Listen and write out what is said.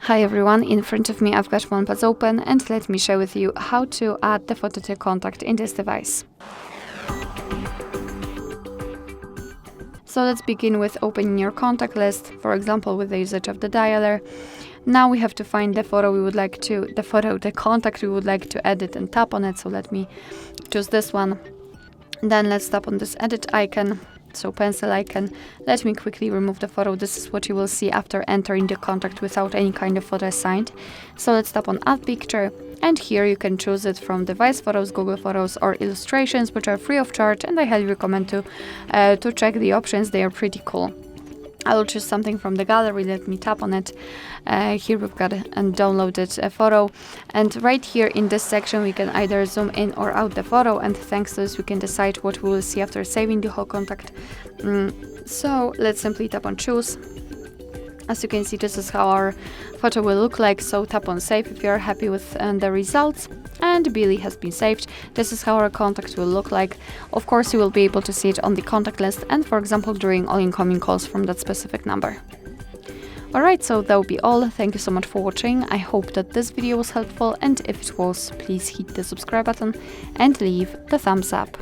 Hi everyone, in front of me I've got OnePlus open, and let me share with you how to add the photo to contact in this device. So let's begin with opening your contact list, for example with the usage of the dialer. Now we have to find the contact we would like to edit and tap on it, so let me choose this one. Then let's tap on this edit icon. So pencil icon. Let me quickly remove the photo. This is what you will see after entering the contact without any kind of photo assigned. So let's tap on add picture, and here you can choose it from device photos, Google Photos or illustrations, which are free of charge, and I highly recommend to check the options. They are pretty cool. I will choose something from the gallery. Let me tap on it. Here we've got a downloaded photo, and right here in this section we can either zoom in or out the photo, and thanks to this we can decide what we will see after saving the whole contact. So let's simply tap on choose. As you can see, this is how our photo will look like, so tap on save if you are happy with the results. And Billy has been saved. This is how our contact will look like. Of course, you will be able to see it on the contact list and, for example, during all incoming calls from that specific number. Alright, so that will be all. Thank you so much for watching. I hope that this video was helpful, and if it was, please hit the subscribe button and leave the thumbs up.